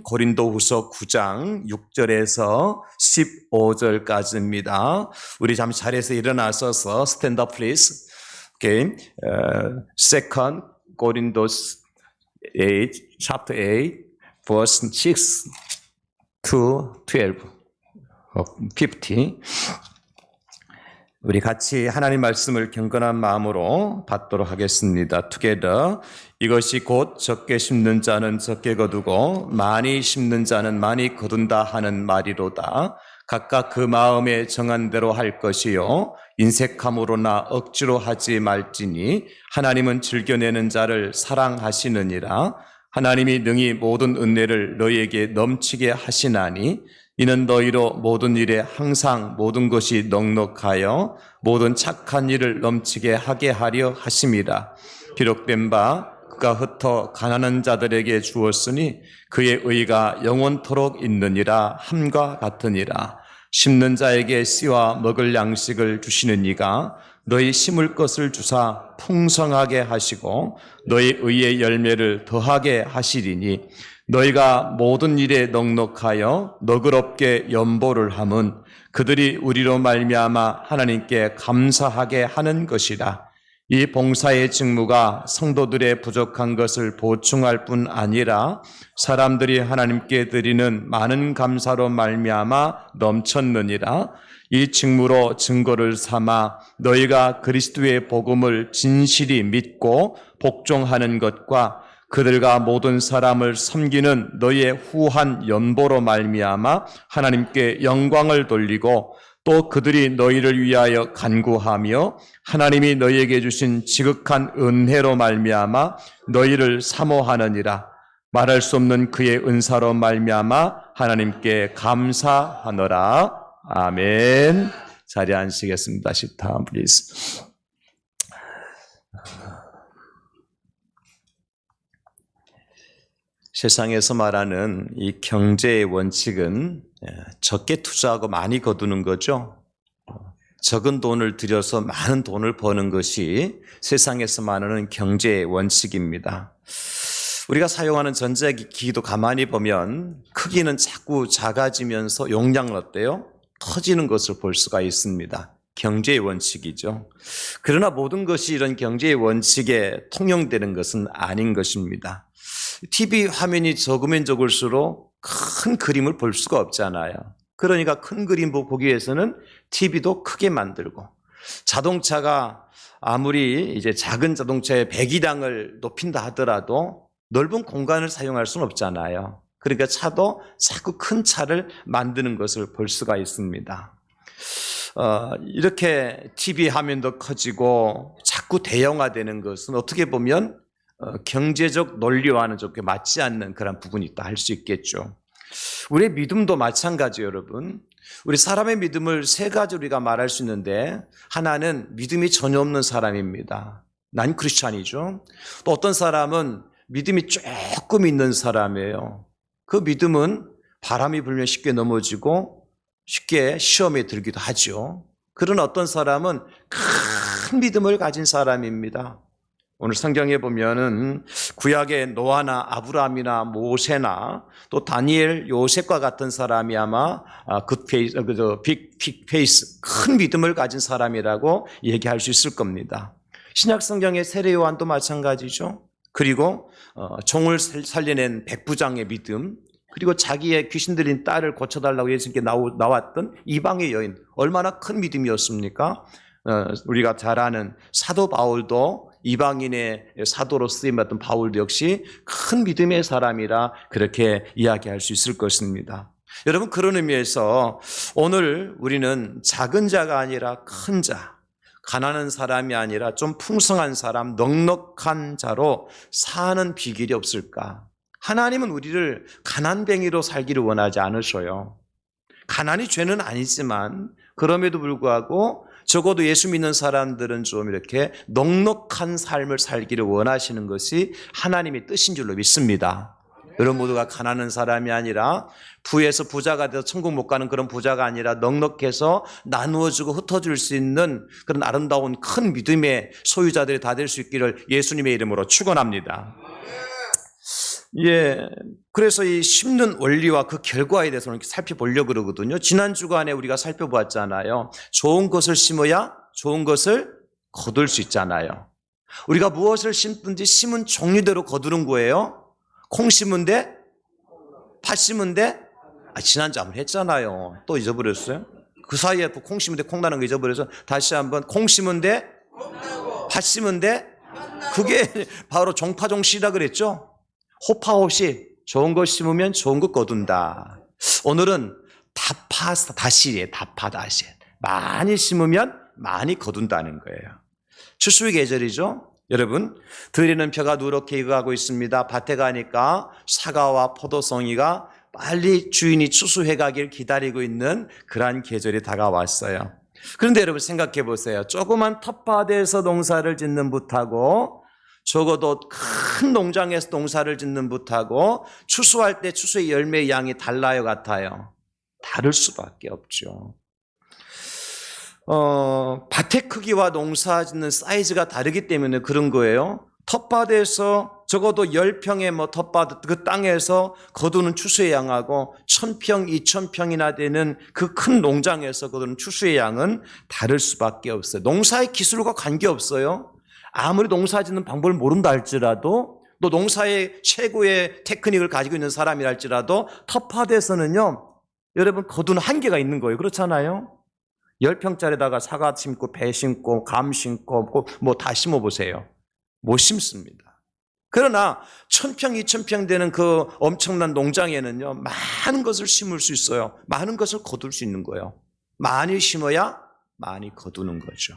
고린도후서 9장 6절에서 15절까지입니다. 우리 잠시 자리에서 일어나셔서 stand up please. Okay. Second Corinthians 8, chapter 8, verse 6 to 12, 50. 우리 같이 하나님 말씀을 경건한 마음으로 받도록 하겠습니다. Together. 이것이 곧 적게 심는 자는 적게 거두고 많이 심는 자는 많이 거둔다 하는 말이로다. 각각 그 마음에 정한 대로 할 것이요 인색함으로나 억지로 하지 말지니 하나님은 즐겨내는 자를 사랑하시느니라. 하나님이 능히 모든 은혜를 너희에게 넘치게 하시나니 이는 너희로 모든 일에 항상 모든 것이 넉넉하여 모든 착한 일을 넘치게 하게 하려 하심이라. 기록된 바 그가 흩어 가난한 자들에게 주었으니 그의 의가 영원토록 있느니라 함과 같으니라. 심는 자에게 씨와 먹을 양식을 주시는 이가 너희 심을 것을 주사 풍성하게 하시고 너희 의의 열매를 더하게 하시리니 너희가 모든 일에 넉넉하여 너그럽게 연보를 함은 그들이 우리로 말미암아 하나님께 감사하게 하는 것이라. 이 봉사의 직무가 성도들의 부족한 것을 보충할 뿐 아니라 사람들이 하나님께 드리는 많은 감사로 말미암아 넘쳤느니라. 이 직무로 증거를 삼아 너희가 그리스도의 복음을 진실이 믿고 복종하는 것과 그들과 모든 사람을 섬기는 너희의 후한 연보로 말미암아 하나님께 영광을 돌리고 또 그들이 너희를 위하여 간구하며 하나님이 너희에게 주신 지극한 은혜로 말미암아 너희를 사모하느니라. 말할 수 없는 그의 은사로 말미암아 하나님께 감사하노라. 아멘. 자리에 앉으시겠습니다. Sit down, please. 세상에서 말하는 이 경제의 원칙은 적게 투자하고 많이 거두는 거죠. 적은 돈을 들여서 많은 돈을 버는 것이 세상에서 말하는 경제의 원칙입니다. 우리가 사용하는 전자기기도 가만히 보면 크기는 자꾸 작아지면서 용량은 어때요? 커지는 것을 볼 수가 있습니다. 경제의 원칙이죠. 그러나 모든 것이 이런 경제의 원칙에 통용되는 것은 아닌 것입니다. TV 화면이 적으면 적을수록 큰 그림을 볼 수가 없잖아요. 그러니까 큰 그림 보기 위해서는 TV도 크게 만들고, 자동차가 아무리 이제 작은 자동차의 배기량을 높인다 하더라도 넓은 공간을 사용할 수는 없잖아요. 그러니까 차도 자꾸 큰 차를 만드는 것을 볼 수가 있습니다. 이렇게 TV 화면도 커지고 자꾸 대형화되는 것은 어떻게 보면 경제적 논리와는 좀 맞지 않는 그런 부분이 있다 할 수 있겠죠. 우리의 믿음도 마찬가지예요, 여러분. 우리 사람의 믿음을 세 가지로 우리가 말할 수 있는데, 하나는 믿음이 전혀 없는 사람입니다. 난 크리스찬이죠. 또 어떤 사람은 믿음이 조금 있는 사람이에요. 그 믿음은 바람이 불면 쉽게 넘어지고 쉽게 시험에 들기도 하죠. 그런 어떤 사람은 큰 믿음을 가진 사람입니다. 오늘 성경에 보면은 구약의 노아나 아브라함이나 모세나 또 다니엘, 요셉과 같은 사람이 아마 빅페이스, 큰 믿음을 가진 사람이라고 얘기할 수 있을 겁니다. 신약 성경의 세례 요한도 마찬가지죠. 그리고 종을 살려낸 백부장의 믿음, 그리고 자기의 귀신 들린 딸을 고쳐달라고 예수님께 나왔던 이방의 여인, 얼마나 큰 믿음이었습니까? 우리가 잘 아는 사도 바울도 이방인의 사도로 쓰임받던 바울도 역시 큰 믿음의 사람이라 그렇게 이야기할 수 있을 것입니다. 여러분, 그런 의미에서 오늘 우리는 작은 자가 아니라 큰 자, 가난한 사람이 아니라 좀 풍성한 사람, 넉넉한 자로 사는 비결이 없을까? 하나님은 우리를 가난뱅이로 살기를 원하지 않으셔요. 가난이 죄는 아니지만 그럼에도 불구하고 적어도 예수 믿는 사람들은 좀 이렇게 넉넉한 삶을 살기를 원하시는 것이 하나님의 뜻인 줄로 믿습니다. 여러분 모두가 가난한 사람이 아니라 부에서 부자가 돼서 천국 못 가는 그런 부자가 아니라 넉넉해서 나누어주고 흩어줄 수 있는 그런 아름다운 큰 믿음의 소유자들이 다 될 수 있기를 예수님의 이름으로 축원합니다. 예, 그래서 이 심는 원리와 그 결과에 대해서 이렇게 살펴보려고 그러거든요. 지난 주간에 우리가 살펴보았잖아요. 좋은 것을 심어야 좋은 것을 거둘 수 있잖아요. 우리가 무엇을 심든지 심은 종류대로 거두는 거예요. 콩 심은데, 팥 심은데, 지난주 한번 했잖아요. 또 잊어버렸어요? 그 사이에 또 콩 심은데 콩 나는 거 잊어버려서 다시 한번 콩 심은데, 팥 심은데, 그게 바로 종파종씨라 그랬죠? 호파호시 좋은 것 심으면 좋은 것 거둔다. 오늘은 다파다시에 다파다시 많이 심으면 많이 거둔다는 거예요. 추수의 계절이죠. 여러분, 들에는 벼가 누렇게 익어가고 있습니다. 밭에 가니까 사과와 포도송이가 빨리 주인이 추수해 가길 기다리고 있는 그러한 계절이 다가왔어요. 그런데 여러분 생각해 보세요. 조그만 텃밭에서 농사를 짓는 붓하고 적어도 큰 농장에서 농사를 짓는 붓하고 추수할 때 추수의 열매의 양이 달라요, 같아요? 다를 수밖에 없죠. 밭의 크기와 농사 짓는 사이즈가 다르기 때문에 그런 거예요. 텃밭에서 적어도 10평의 텃밭 그 땅에서 거두는 추수의 양하고 1000평, 2000평이나 되는 그 큰 농장에서 거두는 추수의 양은 다를 수밖에 없어요. 농사의 기술과 관계없어요. 아무리 농사 짓는 방법을 모른다 할지라도 또 농사의 최고의 테크닉을 가지고 있는 사람이라 할지라도 텃밭에서는요, 여러분 거두는 한계가 있는 거예요. 그렇잖아요? 10평짜리다가 사과 심고 배 심고 감 심고 뭐 다 심어보세요. 못 심습니다. 그러나 1000평, 2000평 되는 그 엄청난 농장에는요, 많은 것을 심을 수 있어요. 많은 것을 거둘 수 있는 거예요. 많이 심어야 많이 거두는 거죠.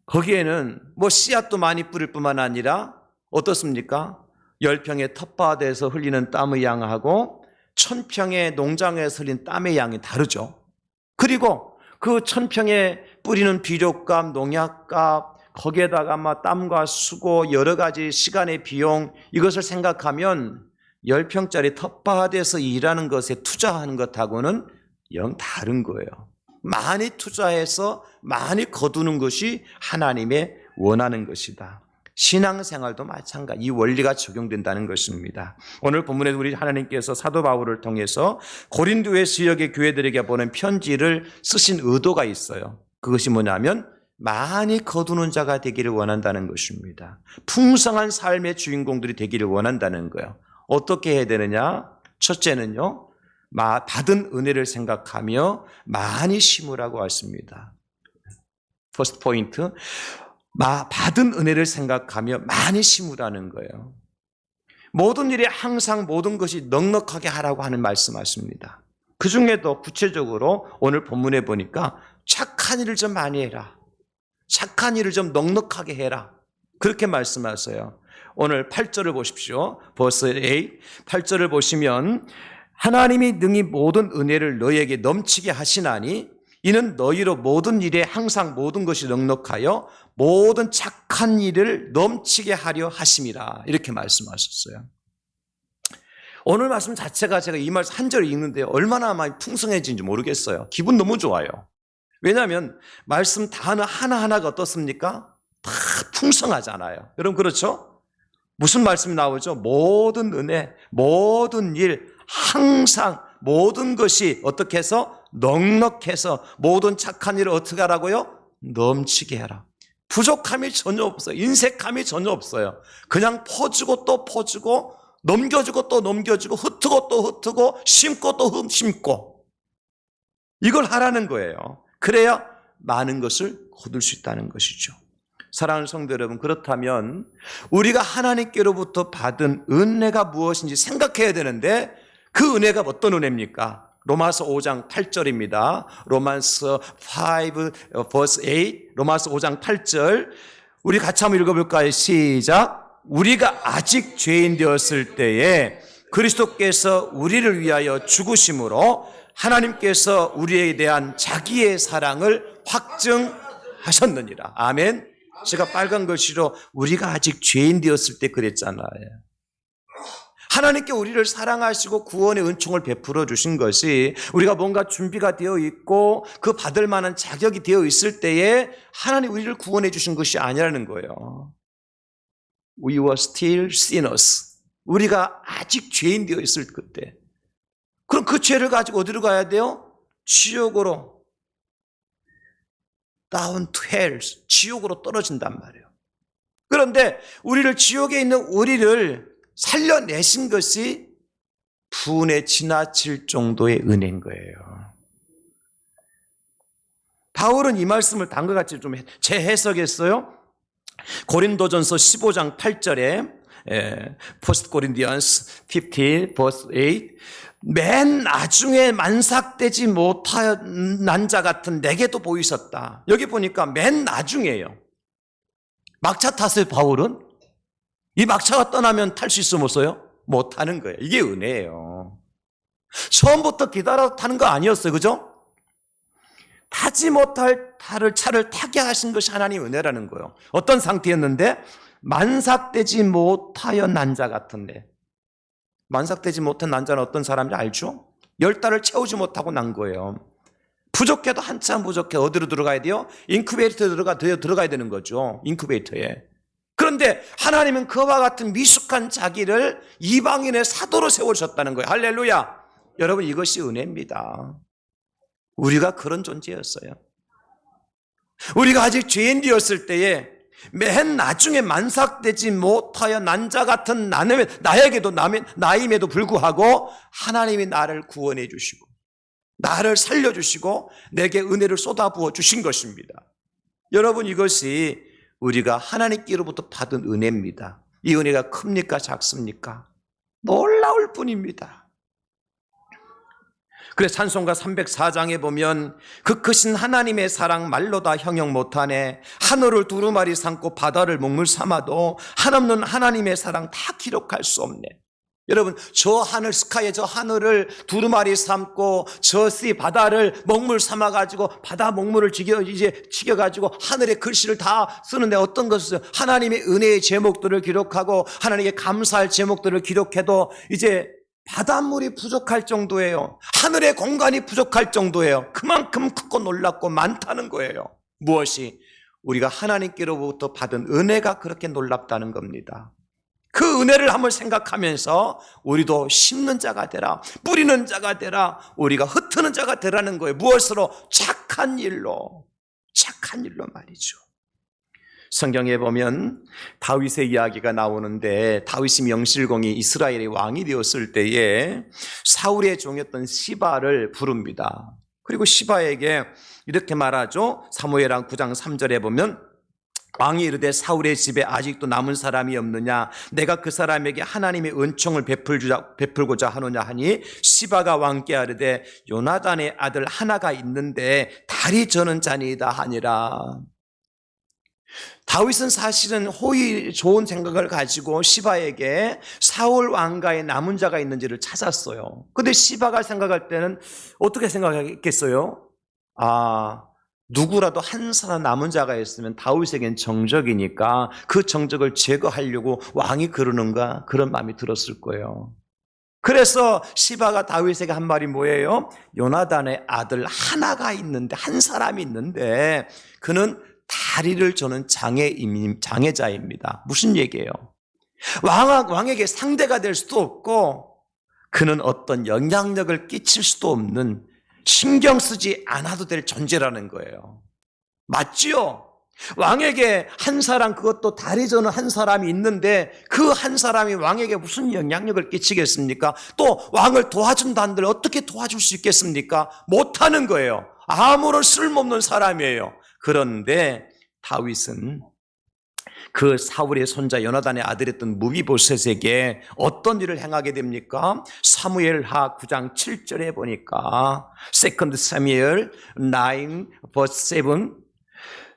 거기에는 뭐 씨앗도 많이 뿌릴 뿐만 아니라 어떻습니까? 10평의 텃밭에서 흘리는 땀의 양하고 1000평의 농장에서 흘린 땀의 양이 다르죠. 그리고 그 1000평에 뿌리는 비료값, 농약값, 거기에다가 땀과 수고, 여러 가지 시간의 비용, 이것을 생각하면 10평짜리 텃밭에서 일하는 것에 투자하는 것하고는 영 다른 거예요. 많이 투자해서 많이 거두는 것이 하나님의 원하는 것이다. 신앙생활도 마찬가지, 이 원리가 적용된다는 것입니다. 오늘 본문에 우리 하나님께서 사도 바울을 통해서 고린도의 지역의 교회들에게 보낸 편지를 쓰신 의도가 있어요. 그것이 뭐냐면 많이 거두는 자가 되기를 원한다는 것입니다. 풍성한 삶의 주인공들이 되기를 원한다는 거예요. 어떻게 해야 되느냐? 첫째는요, 받은 은혜를 생각하며 많이 심으라고 했습니다. 퍼스트 포인트, 받은 은혜를 생각하며 많이 심으라는 거예요. 모든 일에 항상 모든 것이 넉넉하게 하라고 하는 말씀하십니다. 그 중에도 구체적으로 오늘 본문에 보니까 착한 일을 좀 많이 해라. 착한 일을 좀 넉넉하게 해라. 그렇게 말씀하세요. 오늘 8절을 보십시오. verse 8, 8절을 보시면 하나님이 능히 모든 은혜를 너희에게 넘치게 하시나니 이는 너희로 모든 일에 항상 모든 것이 넉넉하여 모든 착한 일을 넘치게 하려 하심이라. 이렇게 말씀하셨어요. 오늘 말씀 자체가 제가 이 말씀 한 절 읽는데 얼마나 많이 풍성해진지 모르겠어요. 기분 너무 좋아요. 왜냐하면 말씀 단어 하나하나가 어떻습니까? 다 풍성하잖아요. 여러분 그렇죠? 무슨 말씀이 나오죠? 모든 은혜, 모든 일, 항상 모든 것이 어떻게 해서 넉넉해서 모든 착한 일을 어떻게 하라고요? 넘치게 해라. 부족함이 전혀 없어요. 인색함이 전혀 없어요. 그냥 퍼주고 또 퍼주고 넘겨주고 또 넘겨주고 흩고 또 흩고 심고 또 심고 이걸 하라는 거예요. 그래야 많은 것을 거둘 수 있다는 것이죠. 사랑하는 성도 여러분, 그렇다면 우리가 하나님께로부터 받은 은혜가 무엇인지 생각해야 되는데 그 은혜가 어떤 은혜입니까? 로마서 5장 8절입니다. 로마서 5 verse 8, 로마서 5장 8절 우리 같이 한번 읽어볼까요? 시작. 우리가 아직 죄인 되었을 때에 그리스도께서 우리를 위하여 죽으심으로 하나님께서 우리에 대한 자기의 사랑을 확증하셨느니라. 아멘. 제가 빨간 글씨로 우리가 아직 죄인 되었을 때 그랬잖아요. 하나님께 우리를 사랑하시고 구원의 은총을 베풀어 주신 것이 우리가 뭔가 준비가 되어 있고 그 받을 만한 자격이 되어 있을 때에 하나님 우리를 구원해 주신 것이 아니라는 거예요. We were still sinners. 우리가 아직 죄인 되어 있을 그때. 그럼 그 죄를 가지고 어디로 가야 돼요? 지옥으로. down to hell, 지옥으로 떨어진단 말이에요. 그런데 우리를 지옥에 있는 우리를 살려내신 것이 분에 지나칠 정도의 은혜인 거예요. 바울은 이 말씀을 다음과 같이 좀 재해석했어요. 고린도전서 15장 8절에 First Corinthians 15 verse 8 맨 나중에 만삭되지 못한 자 같은 내게도 보이셨다. 여기 보니까 맨 나중에요. 막차 탔어요, 바울은? 이 막차가 떠나면 탈 수 있으면 없어요? 못 타는 거예요. 이게 은혜예요. 처음부터 기다려 타는 거 아니었어요. 그죠? 타지 못할 차를 타게 하신 것이 하나님 은혜라는 거예요. 어떤 상태였는데? 만삭되지 못하여 난 자 같은데. 만삭되지 못한 난자는 어떤 사람인지 알죠? 10달을 채우지 못하고 난 거예요. 부족해도 한참 부족해. 어디로 들어가야 돼요? 인큐베이터에 들어가야 되는 거죠. 인큐베이터에. 그런데 하나님은 그와 같은 미숙한 자기를 이방인의 사도로 세우셨다는 거예요. 할렐루야. 여러분, 이것이 은혜입니다. 우리가 그런 존재였어요. 우리가 아직 죄인 되었을 때에 맨 나중에 만삭되지 못하여 난 자 같은 나에게도 나임에도 불구하고 하나님이 나를 구원해 주시고 나를 살려주시고 내게 은혜를 쏟아부어 주신 것입니다. 여러분, 이것이 우리가 하나님께로부터 받은 은혜입니다. 이 은혜가 큽니까 작습니까? 놀라울 뿐입니다. 그래서 찬송가 304장에 보면 그 크신 하나님의 사랑 말로 다 형용 못하네. 하늘을 두루마리 삼고 바다를 먹물 삼아도 한없는 하나님의 사랑 다 기록할 수 없네. 여러분, 저 하늘 스카이에 저 하늘을 두루마리 삼고 저 바다를 먹물 삼아가지고 바다 먹물을 지겨가지고 하늘의 글씨를 다 쓰는데 어떤 것을 하나님의 은혜의 제목들을 기록하고 하나님께 감사할 제목들을 기록해도 이제 바닷물이 부족할 정도예요. 하늘의 공간이 부족할 정도예요. 그만큼 크고 놀랍고 많다는 거예요. 무엇이? 우리가 하나님께로부터 받은 은혜가 그렇게 놀랍다는 겁니다. 그 은혜를 한번 생각하면서 우리도 심는 자가 되라, 뿌리는 자가 되라, 우리가 흩트는 자가 되라는 거예요. 무엇으로? 착한 일로 말이죠. 성경에 보면 다윗의 이야기가 나오는데 다윗이 명실공히 이스라엘의 왕이 되었을 때에 사울의 종이었던 시바를 부릅니다. 그리고 시바에게 이렇게 말하죠. 사무엘하 9장 3절에 보면 왕이 이르되 사울의 집에 아직도 남은 사람이 없느냐, 내가 그 사람에게 하나님의 은총을 베풀고자 하느냐 하니 시바가 왕께 아뢰되 요나단의 아들 하나가 있는데 다리 저는 자니이다 하니라. 다윗은 사실은 호의 좋은 생각을 가지고 시바에게 사울 왕가에 남은 자가 있는지를 찾았어요. 근데 시바가 생각할 때는 어떻게 생각했겠어요? 누구라도 한 사람 남은 자가 있으면 다윗에겐 정적이니까 그 정적을 제거하려고 왕이 그러는가, 그런 마음이 들었을 거예요. 그래서 시바가 다윗에게 한 말이 뭐예요? 요나단의 아들 하나가 있는데, 한 사람이 있는데 그는 다리를 저는 장애자입니다. 무슨 얘기예요? 왕에게 상대가 될 수도 없고 그는 어떤 영향력을 끼칠 수도 없는, 신경 쓰지 않아도 될 존재라는 거예요. 맞지요? 왕에게 한 사람, 그것도 다리 저는 한 사람이 있는데 그 한 사람이 왕에게 무슨 영향력을 끼치겠습니까? 또 왕을 도와준다는들 어떻게 도와줄 수 있겠습니까? 못하는 거예요. 아무런 쓸모없는 사람이에요. 그런데 다윗은 그 사울의 손자 요나단의 아들이었던 무비보셋에게 어떤 일을 행하게 됩니까? 사무엘하 9장 7절에 보니까 Second Samuel 9 verse 7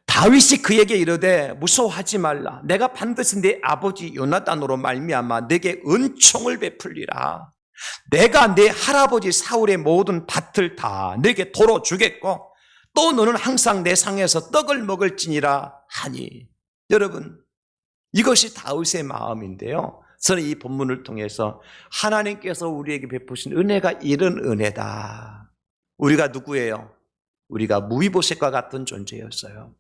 다윗이 그에게 이르되 무서워하지 말라. 내가 반드시 네 아버지 요나단으로 말미암아 네게 은총을 베풀리라. 내가 네 할아버지 사울의 모든 밭을 다 네게 도로 주겠고 또 너는 항상 내 상에서 떡을 먹을지니라 하니. 여러분, 이것이 다윗의 마음인데요. 저는 이 본문을 통해서 하나님께서 우리에게 베푸신 은혜가 이런 은혜다. 우리가 누구예요? 우리가 무비보셋과 같은 존재였어요.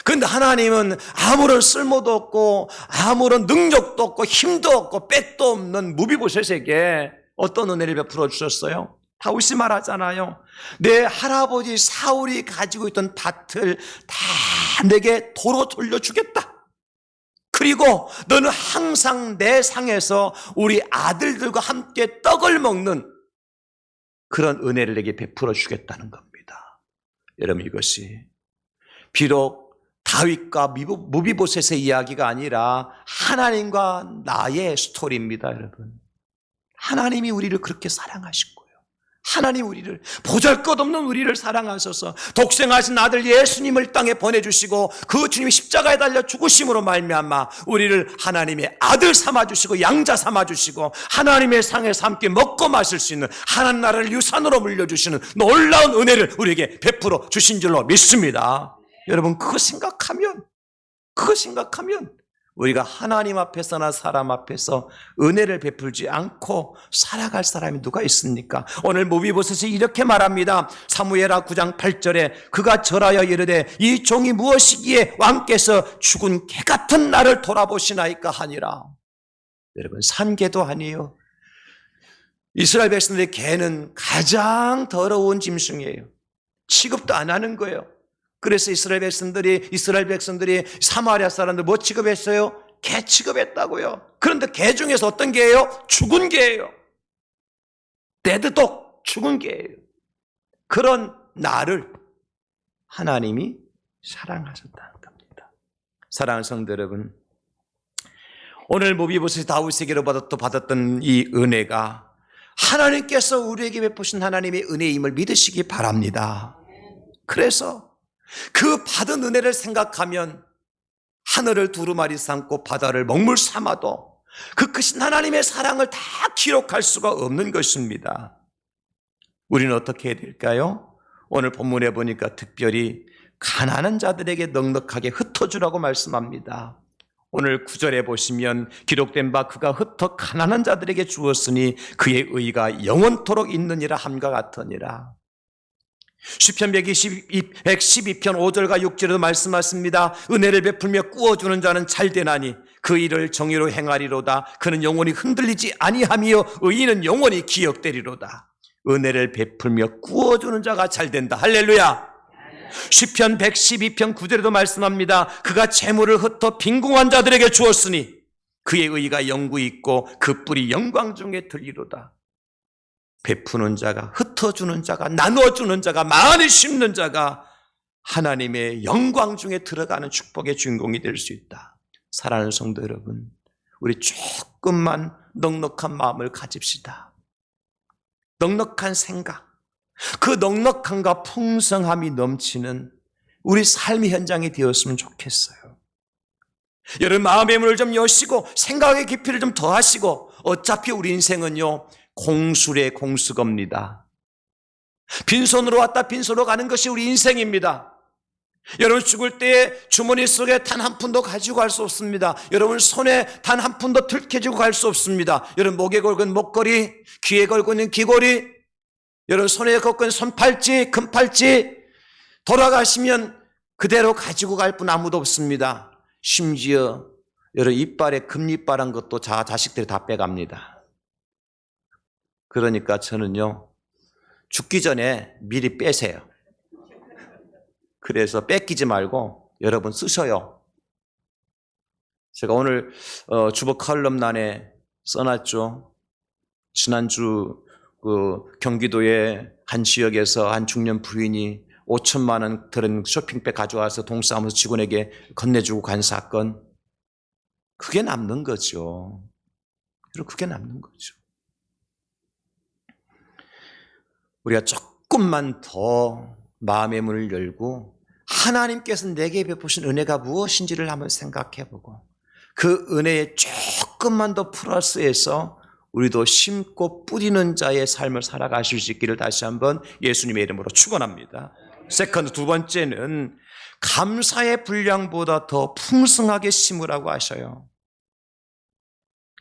그런데 하나님은 아무런 쓸모도 없고 아무런 능력도 없고 힘도 없고 백도 없는 무비보셋에게 어떤 은혜를 베풀어 주셨어요? 다윗이 말하잖아요. 내 할아버지 사울이 가지고 있던 밭을 다 내게 도로 돌려주겠다. 그리고 너는 항상 내 상에서 우리 아들들과 함께 떡을 먹는 그런 은혜를 내게 베풀어 주겠다는 겁니다. 여러분, 이것이 비록 다윗과 무비보셋의 이야기가 아니라 하나님과 나의 스토리입니다. 여러분, 하나님이 우리를 그렇게 사랑하신 거예요. 하나님 우리를, 보잘것없는 우리를 사랑하셔서 독생하신 아들 예수님을 땅에 보내주시고 그 주님이 십자가에 달려 죽으심으로 말미암아 우리를 하나님의 아들 삼아주시고 양자 삼아주시고 하나님의 상에서 함께 먹고 마실 수 있는 하나님 나라를 유산으로 물려주시는 놀라운 은혜를 우리에게 베풀어 주신 줄로 믿습니다. 여러분, 그거 생각하면 우리가 하나님 앞에서나 사람 앞에서 은혜를 베풀지 않고 살아갈 사람이 누가 있습니까? 오늘 무비보셋이 이렇게 말합니다. 사무엘하 9장 8절에 그가 절하여 이르되 이 종이 무엇이기에 왕께서 죽은 개 같은 나를 돌아보시나이까 하니라. 여러분, 산 개도 아니에요. 이스라엘 백성들의 개는 가장 더러운 짐승이에요. 취급도 안 하는 거예요. 그래서 이스라엘 백성들이 사마리아 사람들 뭐 취급했어요? 개 취급했다고요. 그런데 개 중에서 어떤 개예요? 죽은 개예요. 데드독, 죽은 개예요. 그런 나를 하나님이 사랑하셨다는 겁니다. 사랑하는 성도 여러분, 오늘 무비보셋이 다윗에게로 받았던 이 은혜가 하나님께서 우리에게 베푸신 하나님의 은혜임을 믿으시기 바랍니다. 그래서 그 받은 은혜를 생각하면 하늘을 두루마리 삼고 바다를 먹물 삼아도 그 크신 하나님의 사랑을 다 기록할 수가 없는 것입니다. 우리는 어떻게 해야 될까요? 오늘 본문에 보니까 특별히 가난한 자들에게 넉넉하게 흩어주라고 말씀합니다. 오늘 9절에 보시면 기록된 바 그가 흩어 가난한 자들에게 주었으니 그의 의가 영원토록 있느니라 함과 같으니라. 시편 112편 5절과 6절에도 말씀하십니다. 은혜를 베풀며 꾸어주는 자는 잘되나니 그 일을 정의로 행하리로다. 그는 영원히 흔들리지 아니하며 의인은 영원히 기억되리로다. 은혜를 베풀며 꾸어주는 자가 잘된다. 할렐루야. 시편 112편 9절에도 말씀합니다. 그가 재물을 흩어 빈궁한 자들에게 주었으니 그의 의가 영구히 있고 그 뿔이 영광 중에 들리로다. 베푸는 자가, 흩어주는 자가, 나누어주는 자가, 많이 심는 자가 하나님의 영광 중에 들어가는 축복의 주인공이 될 수 있다. 사랑하는 성도 여러분, 우리 조금만 넉넉한 마음을 가집시다. 넉넉한 생각, 그 넉넉함과 풍성함이 넘치는 우리 삶의 현장이 되었으면 좋겠어요. 여러분, 마음의 문을 좀 여시고 생각의 깊이를 좀 더하시고, 어차피 우리 인생은요 공수래 공수겁니다. 빈손으로 왔다 빈손으로 가는 것이 우리 인생입니다. 여러분, 죽을 때에 주머니 속에 단 한 푼도 가지고 갈 수 없습니다. 여러분, 손에 단 한 푼도 들켜지고 갈 수 없습니다. 여러분, 목에 걸건 목걸이, 귀에 걸고 있는 귀걸이, 여러분 손에 걸고 있는 손팔찌, 금팔찌, 돌아가시면 그대로 가지고 갈 분 아무도 없습니다. 심지어 여러분 이빨에 금이빨한 것도 자식들이 다 빼갑니다. 그러니까 저는요, 죽기 전에 미리 빼세요. 그래서 뺏기지 말고 여러분 쓰셔요. 제가 오늘 주보 칼럼란에 써놨죠. 지난주 그 경기도의 한 지역에서 한 중년 부인이 5천만 원 들은 쇼핑백 가져와서 동싸움에서 직원에게 건네주고 간 사건, 그게 남는 거죠. 그리고 그게 남는 거죠. 우리가 조금만 더 마음의 문을 열고 하나님께서 내게 베푸신 은혜가 무엇인지를 한번 생각해보고 그 은혜에 조금만 더 플러스해서 우리도 심고 뿌리는 자의 삶을 살아가실 수 있기를 다시 한번 예수님의 이름으로 축원합니다. 세컨드, 두 번째는 감사의 분량보다 더 풍성하게 심으라고 하셔요.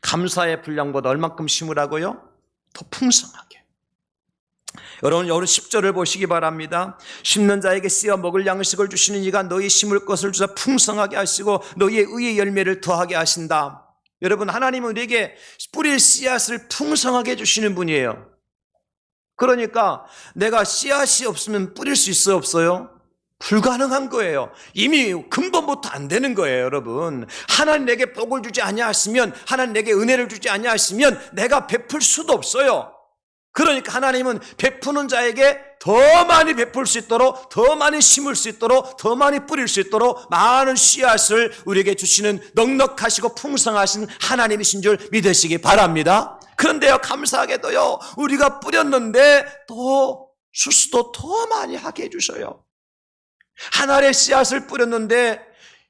감사의 분량보다 얼만큼 심으라고요? 더 풍성하게. 여러분 10절을 보시기 바랍니다. 심는 자에게 씨와 먹을 양식을 주시는 이가 너희 심을 것을 주사 풍성하게 하시고 너희의 의의 열매를 더하게 하신다. 여러분, 하나님은 우리에게 뿌릴 씨앗을 풍성하게 주시는 분이에요. 그러니까 내가 씨앗이 없으면 뿌릴 수 있어요, 없어요? 불가능한 거예요. 이미 근본부터 안 되는 거예요, 여러분. 하나님 내게 복을 주지 아니하시면, 하나님 내게 은혜를 주지 아니하시면 내가 베풀 수도 없어요. 그러니까 하나님은 베푸는 자에게 더 많이 베풀 수 있도록, 더 많이 심을 수 있도록, 더 많이 뿌릴 수 있도록 많은 씨앗을 우리에게 주시는 넉넉하시고 풍성하신 하나님이신 줄 믿으시기 바랍니다. 그런데요, 감사하게도요, 우리가 뿌렸는데 또 수수도 더 많이 하게 해주셔요. 한 알의 씨앗을 뿌렸는데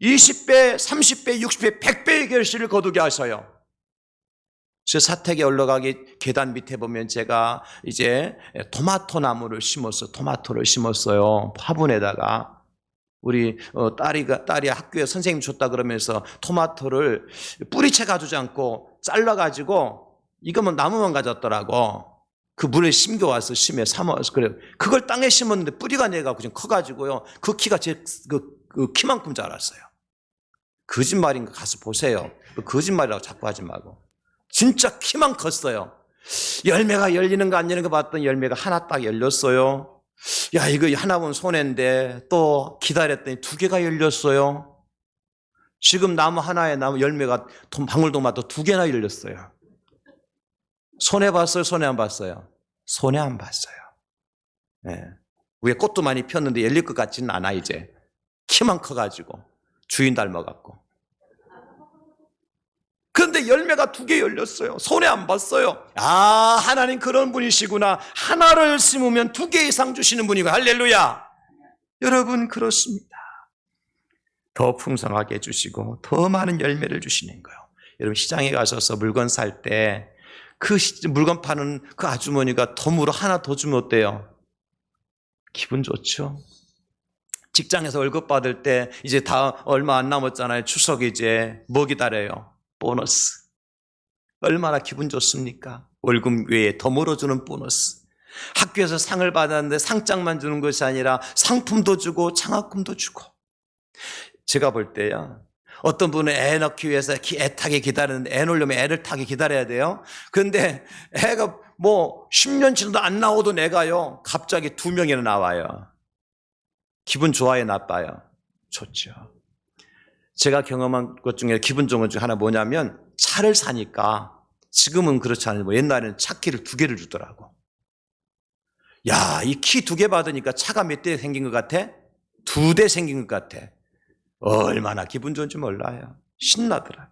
20배, 30배, 60배, 100배의 결실을 거두게 하셔요. 저 사택에 올라가기 계단 밑에 보면 제가 이제 토마토 나무를 심었어요. 토마토를 심었어요. 화분에다가. 우리 딸이 학교에 선생님 줬다 그러면서 토마토를 뿌리채 가두지 않고 잘라가지고 이거면 나무만 가졌더라고. 그 물에 심겨와서 심에 삼아서 그래. 그걸 땅에 심었는데 뿌리가 내가 그냥 커가지고요. 그 키가 그 키만큼 자랐어요. 거짓말인가 가서 보세요. 거짓말이라고 자꾸 하지 말고. 진짜 키만 컸어요. 열매가 열리는 거 안 열리는 거 봤더니 열매가 하나 딱 열렸어요. 야, 이거 하나 본 손해인데 또 기다렸더니 2개가 열렸어요. 지금 나무 하나에 나무 열매가 방울토마토 2개나 열렸어요. 손해 봤어요? 손해 안 봤어요? 손해 안 봤어요. 네. 위에 꽃도 많이 폈는데 열릴 것 같지는 않아 이제. 키만 커가지고 주인 닮아갖고. 그런데 열매가 2개 열렸어요. 손해 안 봤어요. 아, 하나님 그런 분이시구나. 하나를 심으면 2개 이상 주시는 분이고. 할렐루야. 여러분 그렇습니다. 더 풍성하게 해주시고 더 많은 열매를 주시는 거예요. 여러분 시장에 가셔서 물건 살 때 그 물건 파는 그 아주머니가 덤으로 하나 더 주면 어때요? 기분 좋죠? 직장에서 월급 받을 때 이제 다 얼마 안 남았잖아요. 추석 이제 뭐 기다려요? 보너스. 얼마나 기분 좋습니까? 월급 외에 덤으로 주는 보너스. 학교에서 상을 받았는데 상장만 주는 것이 아니라 상품도 주고 장학금도 주고. 제가 볼 때요, 어떤 분은 애 낳기 위해서 애 타기 기다리는데 애 놓으려면 애를 타기 기다려야 돼요. 그런데 애가 뭐 10년 지나도 안 나오던 애가요 갑자기 2명이나 나와요. 기분 좋아요, 나빠요? 좋죠. 제가 경험한 것 중에 기분 좋은 것 중에 하나 뭐냐면 차를 사니까, 지금은 그렇지 않아요. 옛날에는 차 키를 2개를 주더라고. 야, 이 키 2개 받으니까 차가 몇 대 생긴 것 같아? 2대 생긴 것 같아. 얼마나 기분 좋은지 몰라요. 신나더라.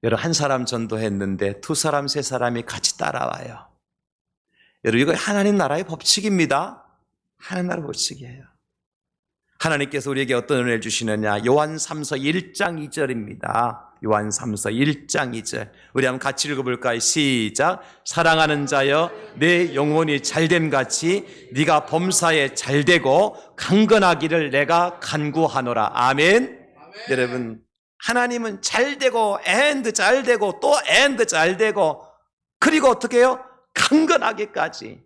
여러분, 한 사람 전도했는데 2사람, 3사람이 같이 따라와요. 여러분, 이거 하나님 나라의 법칙입니다. 하나님 나라의 법칙이에요. 하나님께서 우리에게 어떤 은혜를 주시느냐? 요한 3서 1장 2절입니다. 요한 3서 1장 2절. 우리 한번 같이 읽어볼까요? 시작. 사랑하는 자여, 내 영혼이 잘됨 같이 네가 범사에 잘되고 강건하기를 내가 간구하노라. 아멘. 여러분, 하나님은 잘되고 and 잘되고 또 and 잘되고, 그리고 어떻게 해요? 강건하기까지.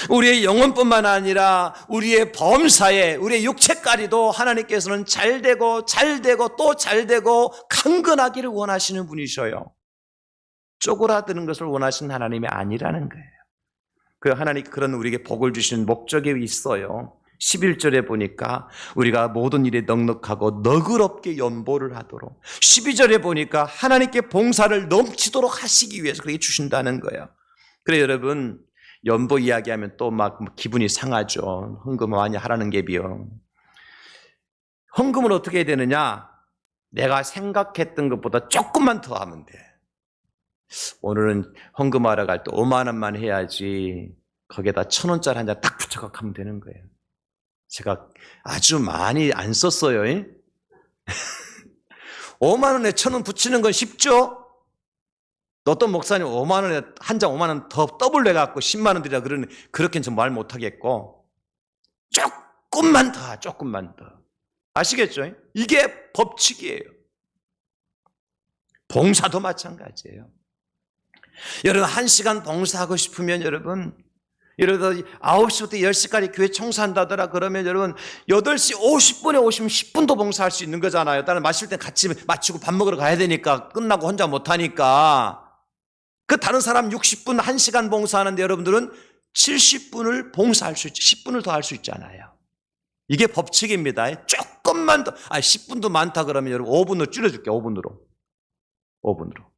우리의 영혼뿐만 아니라 우리의 범사에, 우리의 육체까지도 하나님께서는 잘되고 잘되고 또 잘되고 강건하기를 원하시는 분이셔요. 쪼그라드는 것을 원하시는 하나님이 아니라는 거예요. 그 하나님 그런 우리에게 복을 주시는 목적이 있어요. 11절에 보니까 우리가 모든 일에 넉넉하고 너그럽게 연보를 하도록, 12절에 보니까 하나님께 봉사를 넘치도록 하시기 위해서 그렇게 주신다는 거예요. 그래 여러분, 연보 이야기하면 또 막 기분이 상하죠. 헌금 많이 하라는 게 비용. 헌금은 어떻게 해야 되느냐? 내가 생각했던 것보다 조금만 더 하면 돼. 오늘은 헌금하러 갈 때 5만 원만 해야지, 거기에다 1,000원짜리 한 장 딱 붙여갖고 하면 되는 거예요. 제가 아주 많이 안 썼어요. 5만 원에 1,000원 붙이는 건 쉽죠? 어떤 목사님 5만 원에 한 장 5만 원 더 더블 내갖고 10만 원 드리라 그러는, 그렇게는 좀 말 못하겠고, 조금만 더, 조금만 더. 아시겠죠? 이게 법칙이에요. 봉사도 마찬가지예요. 여러분 1시간 봉사하고 싶으면 여러분 9시부터 10시까지 교회 청소한다더라 그러면 여러분 8시 50분에 오시면 10분도 봉사할 수 있는 거잖아요. 다른 마실 때 같이 마치고 밥 먹으러 가야 되니까 끝나고 혼자 못하니까 그 다른 사람 60분 1시간 봉사하는데 여러분들은 70분을 봉사할 수 있죠. 10분을 더 할 수 있잖아요. 이게 법칙입니다. 조금만 더 10분도 많다 그러면 여러분 5분으로 줄여줄게요. 5분으로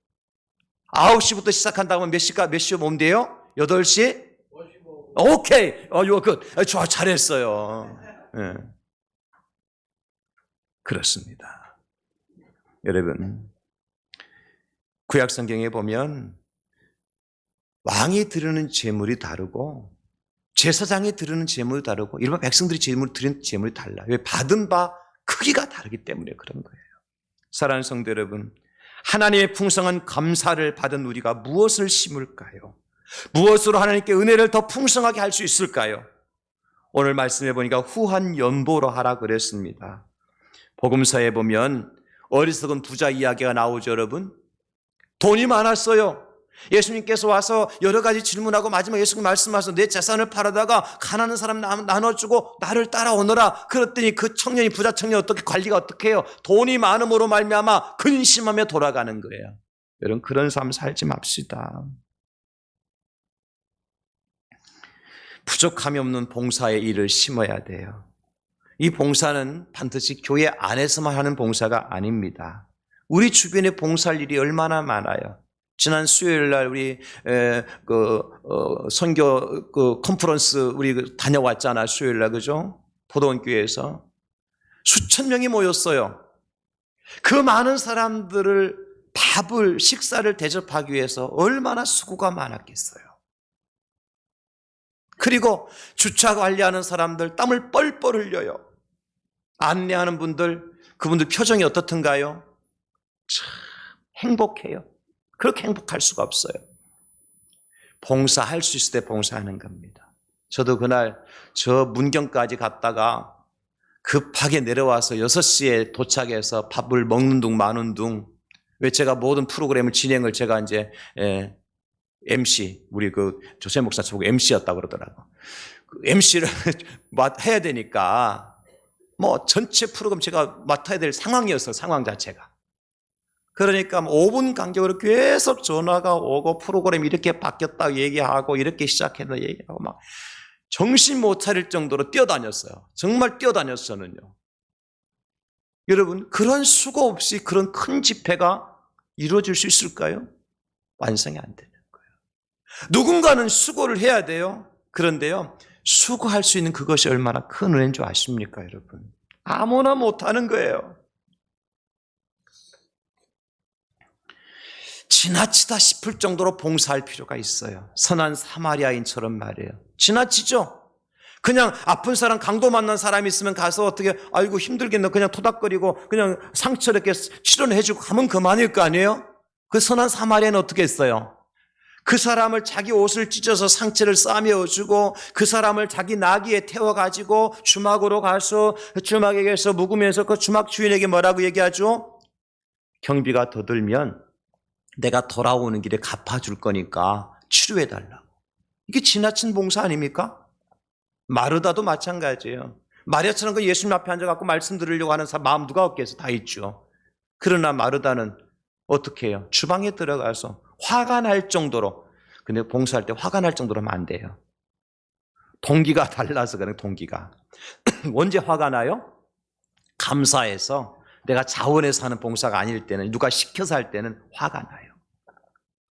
9시부터 시작한다고 하면 몇 시에 오면 돼요? 8시? 오케이. 이거 좋아, 잘했어요. 네. 그렇습니다. 여러분, 구약 성경에 보면 왕이 드리는 제물이 다르고 제사장이 드리는 제물이 다르고 일반 백성들이 드리는 제물이 달라요. 왜? 받은 바 크기가 다르기 때문에 그런 거예요. 사랑하는 성도 여러분, 하나님의 풍성한 감사를 받은 우리가 무엇을 심을까요? 무엇으로 하나님께 은혜를 더 풍성하게 할 수 있을까요? 오늘 말씀해 보니까 후한 연보로 하라 그랬습니다. 복음서에 보면 어리석은 부자 이야기가 나오죠, 여러분. 돈이 많았어요. 예수님께서 와서 여러 가지 질문하고 마지막 예수님 말씀하셔서 내 재산을 팔아다가 가난한 사람 나눠주고 나를 따라오너라. 그랬더니 그 청년이 부자 청년 관리가 어떻게 해요? 돈이 많음으로 말미암아 근심하며 돌아가는 거예요. 여러분 그런 삶 살지 맙시다. 부족함이 없는 봉사의 일을 심어야 돼요. 이 봉사는 반드시 교회 안에서만 하는 봉사가 아닙니다. 우리 주변에 봉사할 일이 얼마나 많아요. 지난 수요일 날 우리 선교 컨퍼런스 우리 다녀왔잖아. 수요일 날 그죠? 포도원 교회에서 수천 명이 모였어요. 그 많은 사람들을 식사를 대접하기 위해서 얼마나 수고가 많았겠어요. 그리고 주차 관리하는 사람들 땀을 뻘뻘 흘려요. 안내하는 분들, 그분들 표정이 어떻든가요? 참 행복해요. 그렇게 행복할 수가 없어요. 봉사할 수 있을 때 봉사하는 겁니다. 저도 그날 저 문경까지 갔다가 급하게 내려와서 6시에 도착해서 밥을 먹는 둥 마는 둥. 왜 제가 모든 프로그램을 진행을 제가 이제 MC, 우리 조세 목사 저보고 MC였다고 그러더라고. MC를 해야 되니까 뭐 전체 프로그램 제가 맡아야 될 상황이었어요. 상황 자체가. 그러니까 5분 간격으로 계속 전화가 오고 프로그램이 이렇게 바뀌었다고 얘기하고 이렇게 시작했다 얘기하고 막 정신 못 차릴 정도로 뛰어다녔어요. 정말 뛰어다녔어요, 저는요. 여러분, 그런 수고 없이 그런 큰 집회가 이루어질 수 있을까요? 완성이 안 되는 거예요. 누군가는 수고를 해야 돼요. 그런데요, 수고할 수 있는 그것이 얼마나 큰 은혜인 줄 아십니까, 여러분? 아무나 못하는 거예요. 지나치다 싶을 정도로 봉사할 필요가 있어요. 선한 사마리아인처럼 말이에요. 지나치죠? 그냥 아픈 사람, 강도 만난 사람이 있으면 가서 어떻게, 아이고 힘들겠네. 그냥 토닥거리고 그냥 상처 이렇게 치료는 해주고 가면 그만일 거 아니에요? 그 선한 사마리아는 어떻게 했어요? 그 사람을 자기 옷을 찢어서 상처를 싸매어주고 그 사람을 자기 나귀에 태워가지고 주막으로 가서 주막에게서 묵으면서 그 주막 주인에게 뭐라고 얘기하죠? 경비가 더 들면 내가 돌아오는 길에 갚아줄 거니까 치료해달라고. 이게 지나친 봉사 아닙니까? 마르다도 마찬가지예요. 마리아처럼 그 예수님 앞에 앉아갖고 말씀 들으려고 하는 사람 마음 누가 없겠어? 다 있죠. 그러나 마르다는 어떻게 해요? 주방에 들어가서 화가 날 정도로, 근데 봉사할 때 화가 날 정도로 하면 안 돼요. 동기가 달라서 그래, 동기가. 언제 화가 나요? 감사해서 내가 자원해서 하는 봉사가 아닐 때는, 누가 시켜서 할 때는 화가 나요.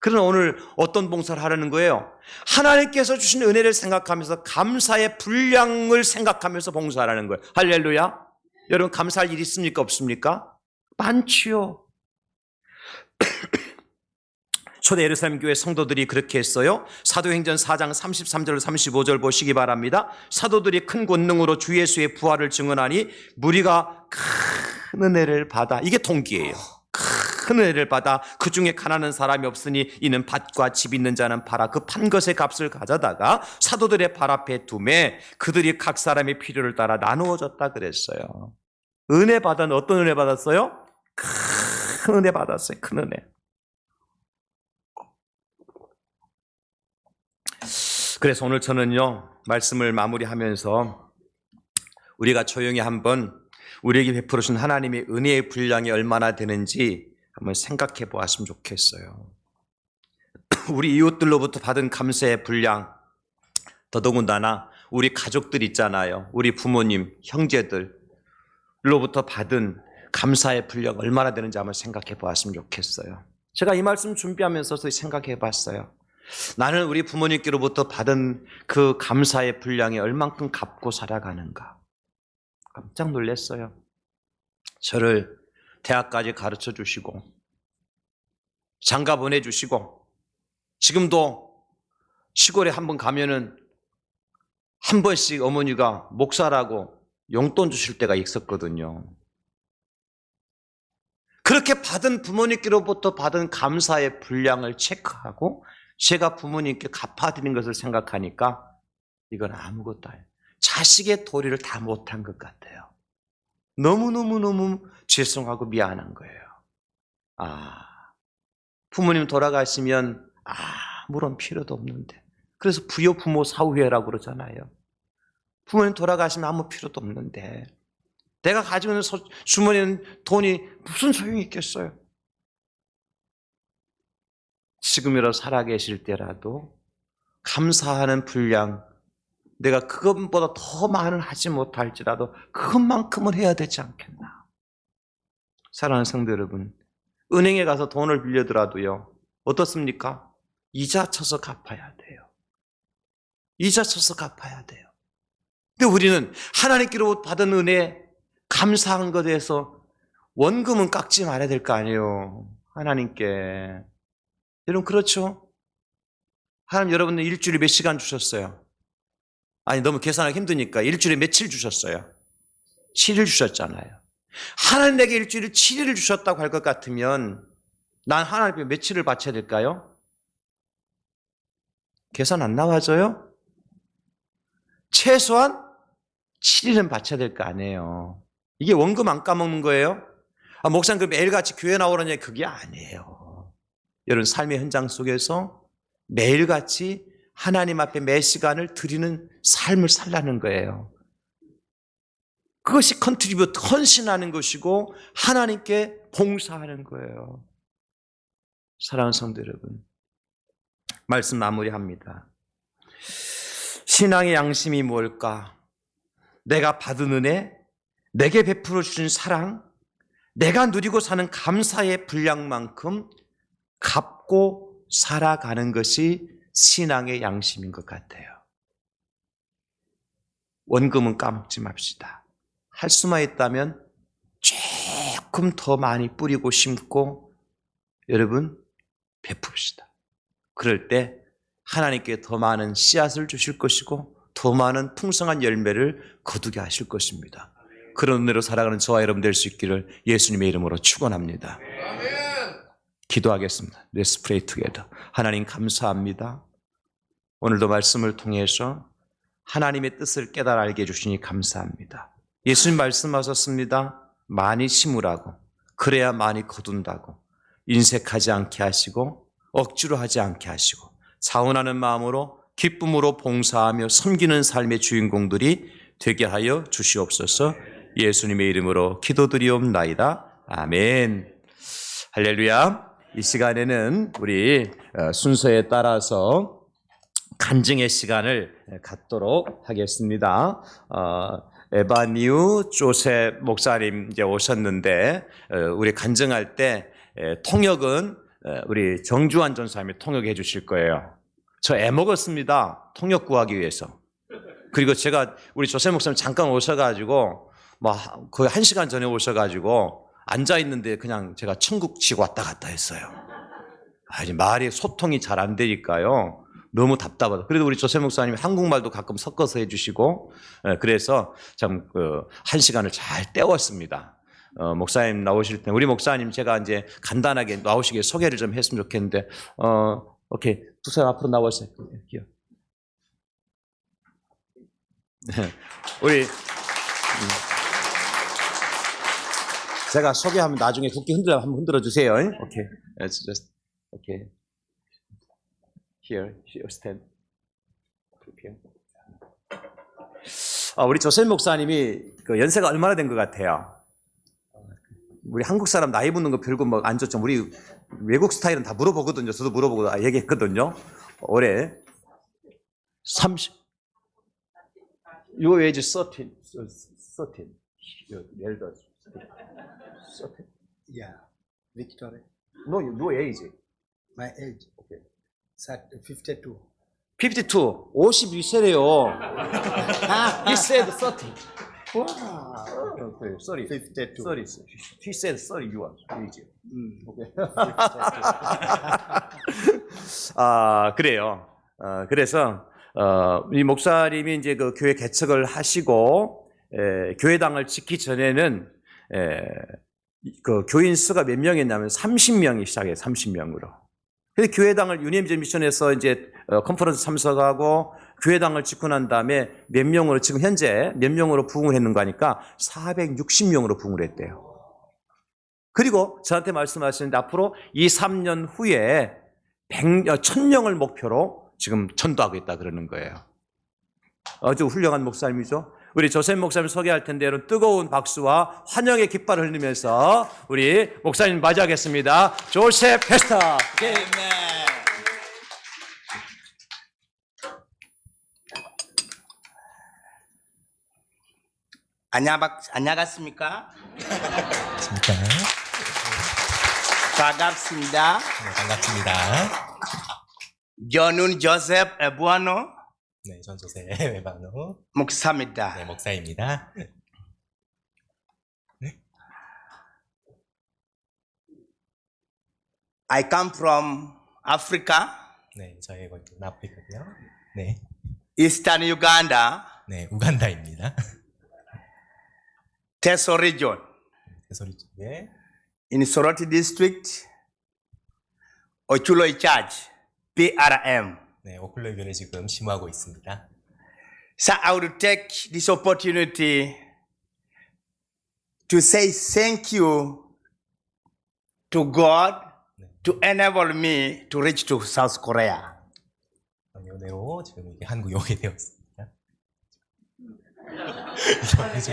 그러나 오늘 어떤 봉사를 하려는 거예요? 하나님께서 주신 은혜를 생각하면서 감사의 분량을 생각하면서 봉사하라는 거예요. 할렐루야. 여러분 감사할 일 있습니까? 없습니까? 많지요. 초대 예루살렘 교회 성도들이 그렇게 했어요. 사도행전 4장 33절 35절 보시기 바랍니다. 사도들이 큰 권능으로 주 예수의 부활을 증언하니 무리가 큰 은혜를 받아, 이게 동기예요. 큰 은혜를 받아 그 중에 가난한 사람이 없으니 이는 밭과 집 있는 자는 팔아 그 판 것의 값을 가져다가 사도들의 발 앞에 두매 그들이 각 사람의 필요를 따라 나누어졌다 그랬어요. 은혜 받은, 어떤 은혜 받았어요? 큰 은혜 받았어요. 큰 은혜. 그래서 오늘 저는요, 말씀을 마무리하면서 우리가 조용히 한번 우리에게 베풀어 주신 하나님의 은혜의 분량이 얼마나 되는지 한번 생각해 보았으면 좋겠어요. 우리 이웃들로부터 받은 감사의 분량, 더더군다나 우리 가족들 있잖아요. 우리 부모님, 형제들로부터 받은 감사의 분량 얼마나 되는지 한번 생각해 보았으면 좋겠어요. 제가 이 말씀 준비하면서 생각해 봤어요. 나는 우리 부모님께로부터 받은 그 감사의 분량이 얼만큼 갚고 살아가는가. 깜짝 놀랐어요. 저를 대학까지 가르쳐 주시고 장가 보내주시고 지금도 시골에 한번 가면은 한 번씩 어머니가 목사라고 용돈 주실 때가 있었거든요. 그렇게 받은 부모님께로부터 받은 감사의 분량을 체크하고 제가 부모님께 갚아드린 것을 생각하니까 이건 아무것도 아니에요. 자식의 도리를 다 못한 것 같아요. 너무너무 죄송하고 미안한 거예요. 부모님 돌아가시면 아무런 필요도 없는데. 그래서 부요 부모 사후회라고 그러잖아요. 부모님 돌아가시면 아무 필요도 없는데 내가 가지고 있는 주머니는 돈이 무슨 소용이 있겠어요? 지금이라도 살아계실 때라도 감사하는 분량, 내가 그것보다 더 많은 하지 못할지라도 그것만큼은 해야 되지 않겠나. 사랑하는 성도 여러분, 은행에 가서 돈을 빌려더라도요, 어떻습니까? 이자 쳐서 갚아야 돼요. 이자 쳐서 갚아야 돼요. 근데 우리는 하나님께로 받은 은혜, 감사한 것에 대해서 원금은 깎지 말아야 될 거 아니에요. 하나님께. 여러분 그렇죠? 하나님 여러분들 일주일에 몇 시간 주셨어요? 아니 너무 계산하기 힘드니까 일주일에 며칠 주셨어요? 7일 주셨잖아요. 하나님 내게 일주일에 7일을 주셨다고 할 것 같으면 난 하나님께 며칠을 바쳐야 될까요? 계산 안 나와져요? 최소한 7일은 바쳐야 될 거 아니에요. 이게 원금 안 까먹는 거예요? 목사님 그럼 매일같이 교회 나오라냐? 그게 아니에요. 여러분 삶의 현장 속에서 매일같이 하나님 앞에 매 시간을 드리는 삶을 살라는 거예요. 그것이 컨트리뷰트, 헌신하는 것이고 하나님께 봉사하는 거예요. 사랑하는 성도 여러분, 말씀 마무리합니다. 신앙의 양심이 뭘까? 내가 받은 은혜, 내게 베풀어 주신 사랑, 내가 누리고 사는 감사의 분량만큼 갚고 살아가는 것이 신앙의 양심인 것 같아요. 원금은 까먹지 맙시다. 할 수만 있다면 조금 더 많이 뿌리고 심고 여러분 베풉시다. 그럴 때 하나님께 더 많은 씨앗을 주실 것이고 더 많은 풍성한 열매를 거두게 하실 것입니다. 그런 은혜로 살아가는 저와 여러분 될 수 있기를 예수님의 이름으로 축원합니다. 기도하겠습니다. Let's pray together. 하나님 감사합니다. 오늘도 말씀을 통해서 하나님의 뜻을 깨달아 알게 해주시니 감사합니다. 예수님 말씀하셨습니다. 많이 심으라고, 그래야 많이 거둔다고. 인색하지 않게 하시고 억지로 하지 않게 하시고 자원하는 마음으로 기쁨으로 봉사하며 섬기는 삶의 주인공들이 되게 하여 주시옵소서. 예수님의 이름으로 기도드리옵나이다. 아멘. 할렐루야. 이 시간에는 우리 순서에 따라서 간증의 시간을 갖도록 하겠습니다. 에바니우 조셉 목사님 이제 오셨는데 우리 간증할 때 통역은 우리 정주환 전사님이 통역해 주실 거예요. 저 애먹었습니다. 통역 구하기 위해서. 그리고 제가 우리 조셉 목사님 잠깐 오셔가지고 거의 1시간 전에 오셔가지고 앉아있는데 그냥 제가 천국 지고 왔다 갔다 했어요. 말이 소통이 잘 안 되니까요. 너무 답답하다. 그래도 우리 조셉 목사님이 한국말도 가끔 섞어서 해주시고 그래서 참 1시간을 잘 때웠습니다. 목사님 나오실 때 우리 목사님 제가 이제 간단하게 나오시게 소개를 좀 했으면 좋겠는데 오케이 두 사람 앞으로 나오세요. 우리 제가 소개하면 나중에 국기 한번 흔들어 주세요. 오케이, it's just okay. Here stand. 우리 조셉 목사님이 그 연세가 얼마나 된 것 같아요? 우리 한국 사람 나이 묻는 거 별거 뭐 안 좋죠. 우리 외국 스타일은 다 물어보거든요. 저도 물어보고 얘기했거든요. 올해 30. Your age 13. 13. elder. 13. Yeah, Victoria. No, no age. My age. Okay. 52. 52. 52세래요. He said 30. Okay, sorry. 52. Sorry. He said 30 you are age. Okay. 그래요. 그래서 이 목사님이 이제 그 교회 개척을 하시고 교회당을 짓기 전에는 그 교인 수가 몇 명이었냐면 30명이 시작해요. 30명으로. 그래서 교회당을 유니엠즈 미션에서 이제 컨퍼런스 참석하고 교회당을 짓고 난 다음에 몇 명으로 지금 현재 몇 명으로 부흥을 했는가 하니까 460명으로 부흥을 했대요. 그리고 저한테 말씀하시는데 앞으로 2, 3년 후에 1000명을 목표로 지금 전도하고 있다 그러는 거예요. 아주 훌륭한 목사님이죠. 우리 조셉 목사님 소개할 텐데 여러분 뜨거운 박수와 환영의 깃발을 흘리면서 우리 목사님 맞이하겠습니다. 조셉 페스터. 안녕하십니까? 반갑습니다. 네, 반갑습니다. 저는 조셉 에부아노 네, 전 조셉 에바노 목사입니다. 네, 목사입니다. I come from Africa, 네, 저희 거기 남아프리카고요. 네, Eastern Uganda, 네, 우간다입니다. Teso region, 소리 쪽에 in Soroti district, Ochuloi Church, PRM. 네, 오클로 교회 지금 심호하고 있습니다. So I would take this opportunity to say thank you to God to enable me to reach to South Korea. 연애로 지금 이게 한국에 오게 되었습니다.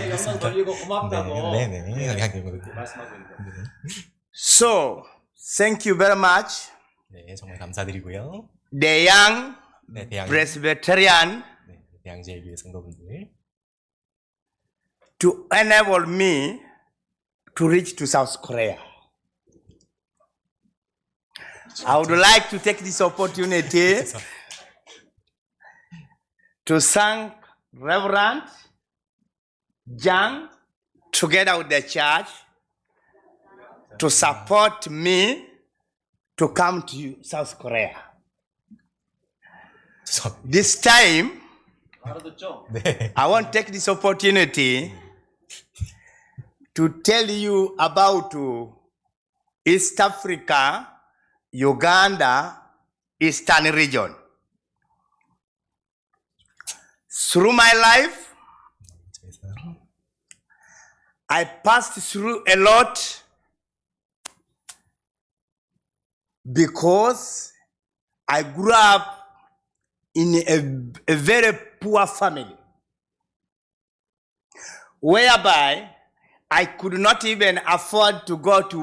영상 돌리고 고맙다고. 네, 네, 네. 말씀하고 있는데. So thank you very much, 네, 정말 감사드리고요. the young 네, 대양 Presbyterian, 네, 대양제일교회 성도분들 to enable me to reach to South Korea. I would like to take this opportunity to thank Reverend Jang together with the church to support me to come to South Korea. This time, 네, I want to take this opportunity to tell you about East Africa, Uganda, Eastern region. Through my life, I passed through a lot because I grew up in a very poor family, whereby I could not even afford to go to